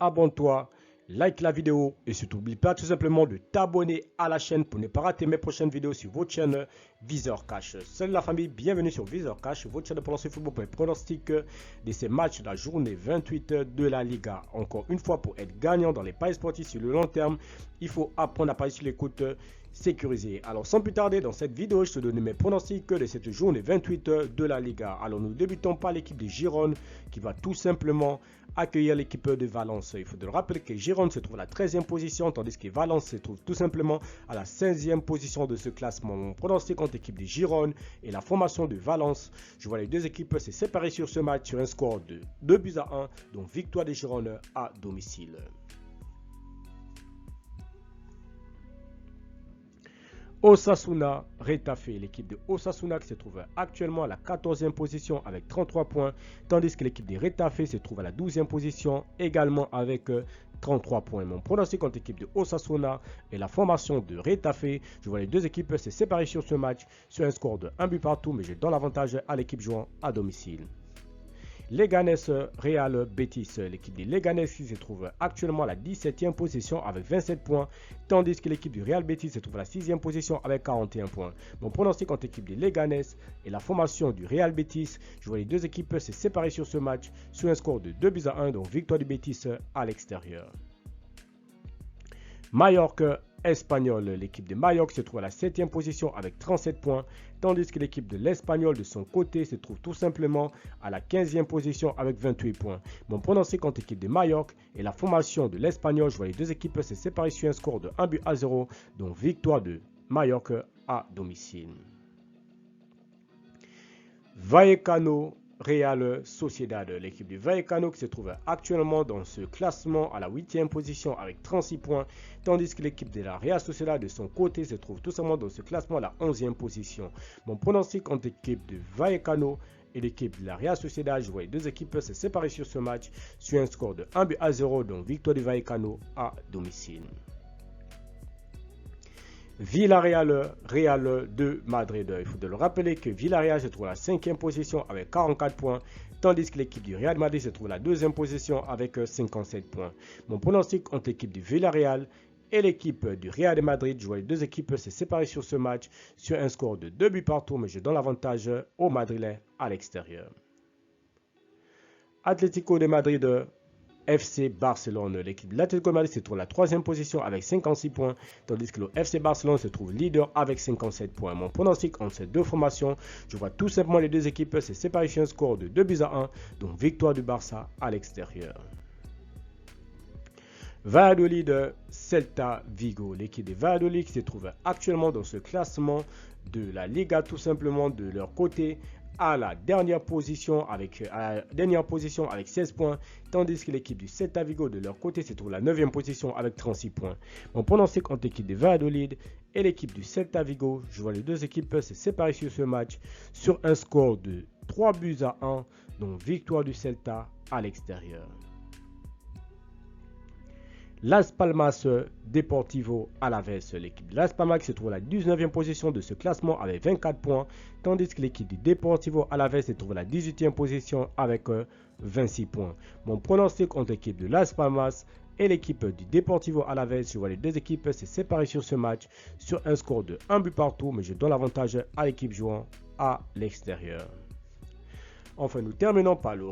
abonne-toi, like la vidéo et surtout n'oublie pas tout simplement de t'abonner à la chaîne pour ne pas rater mes prochaines vidéos sur votre chaîne Viseur Cash. Salut la famille, bienvenue sur Viseur Cash, votre chaîne de pronostic football pour les pronostics de ces matchs de la journée 28 de la Liga. Encore une fois, pour être gagnant dans les paris sportifs sur le long terme, il faut apprendre à parier sur l'écoute sécurisée. Alors sans plus tarder, dans cette vidéo, je te donne mes pronostics de cette journée 28 de la Liga. Alors nous débutons par l'équipe de Girone qui va tout simplement accueillir l'équipe de Valence. Il faut le rappeler que Girone se trouve à la 13e position, tandis que Valence se trouve tout simplement à la 16e position de ce classement. Mon pronostic contre l'équipe de Girone et la formation de Valence. Je vois les deux équipes se séparer sur ce match sur un score de 2-1, donc victoire de Girone à domicile. Osasuna Retafe, l'équipe de Osasuna qui se trouve actuellement à la 14e position avec 33 points, tandis que l'équipe de Retafe se trouve à la 12e position également avec 33 points. Mon pronostic contre l'équipe de Osasuna et la formation de Retafe, je vois les deux équipes se séparer sur ce match sur un score de 1 but partout, mais je donne l'avantage à l'équipe jouant à domicile. Leganés Real Betis, l'équipe de Leganés qui se trouve actuellement à la 17e position avec 27 points, tandis que l'équipe du Real Betis se trouve à la 6e position avec 41 points. Mon pronostic contre l'équipe de Leganés et la formation du Real Betis, je vois les deux équipes se séparer sur ce match sur un score de 2-1, donc victoire du Betis à l'extérieur. Mallorca Espagnol, l'équipe de Mallorca se trouve à la 7e position avec 37 points, tandis que l'équipe de l'Espagnol de son côté se trouve tout simplement à la 15e position avec 28 points. Mon pronostic contre l'équipe de Mallorca et la formation de l'Espagnol, je vois les deux équipes se séparer sur un score de 1-0, donc victoire de Mallorca à domicile. Vallecano Real Sociedad, l'équipe du Vallecano qui se trouve actuellement dans ce classement à la 8e position avec 36 points, tandis que l'équipe de la Real Sociedad de son côté se trouve tout simplement dans ce classement à la 11e position. Mon pronostic entre l'équipe de Vallecano et l'équipe de la Real Sociedad, je vois les deux équipes se séparer sur ce match sur un score de 1-0, donc victoire du Vallecano à domicile. Villarreal Real de Madrid. Il faut le rappeler que Villarreal se trouve à la 5e position avec 44 points, tandis que l'équipe du Real Madrid se trouve à la 2e position avec 57 points. Mon pronostic entre l'équipe du Villarreal et l'équipe du Real de Madrid, je vois les deux équipes se séparer sur ce match sur un score de 2 buts partout, mais je donne l'avantage aux Madrilènes à l'extérieur. Atlético de Madrid FC Barcelone. L'équipe de l'Atlético de Madrid se trouve à la 3e position avec 56 points, tandis que le FC Barcelone se trouve leader avec 57 points. Mon pronostic entre ces deux formations, je vois tout simplement les deux équipes se séparer sur un score de 2-1, donc victoire du Barça à l'extérieur. Valladolid Celta Vigo, l'équipe de Valladolid qui se trouve actuellement dans ce classement de la Liga tout simplement de leur côté à la dernière position avec 16 points, tandis que l'équipe du Celta Vigo de leur côté se trouve à la 9e position avec 36 points. Mon pronostic entre l'équipe de Valladolid et l'équipe du Celta Vigo, je vois les deux équipes se séparer sur ce match sur un score de 3-1, donc victoire du Celta à l'extérieur. Las Palmas Deportivo Alavés, l'équipe de Las Palmas qui se trouve à la 19e position de ce classement avec 24 points, tandis que l'équipe du Deportivo Alavés se trouve à la 18e position avec 26 points. Mon pronostic entre l'équipe de Las Palmas et l'équipe du Deportivo Alavés, je vois les deux équipes se séparer sur ce match sur un score de 1 but partout, mais je donne l'avantage à l'équipe jouant à l'extérieur. Enfin, nous terminons par le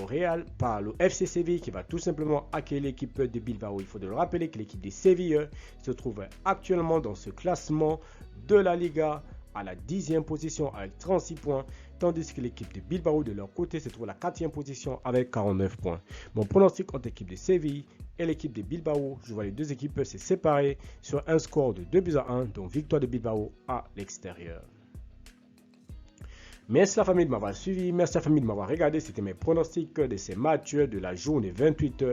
FC Séville qui va tout simplement accueillir l'équipe de Bilbao. Il faut le rappeler que l'équipe de Séville se trouve actuellement dans ce classement de la Liga à la 10e position avec 36 points, tandis que l'équipe de Bilbao de leur côté se trouve à la 4e position avec 49 points. Mon pronostic entre l'équipe de Séville et l'équipe de Bilbao, je vois les deux équipes se séparer sur un score de 2-1, donc victoire de Bilbao à l'extérieur. Merci la famille de m'avoir suivi, merci la famille de m'avoir regardé. C'était mes pronostics de ces matchs de la journée 28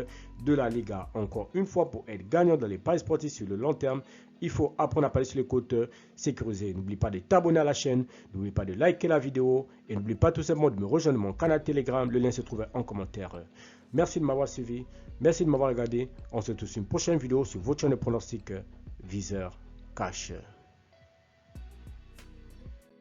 de la Liga. Encore une fois, pour être gagnant dans les paris sportifs sur le long terme, il faut apprendre à parier sur les côtes sécurisées. N'oublie pas de t'abonner à la chaîne, n'oublie pas de liker la vidéo et n'oublie pas tout simplement de me rejoindre mon canal Telegram. Le lien se trouve en commentaire. Merci de m'avoir suivi, merci de m'avoir regardé. On se retrouve sur une prochaine vidéo sur votre chaîne de pronostics Viseur Cash.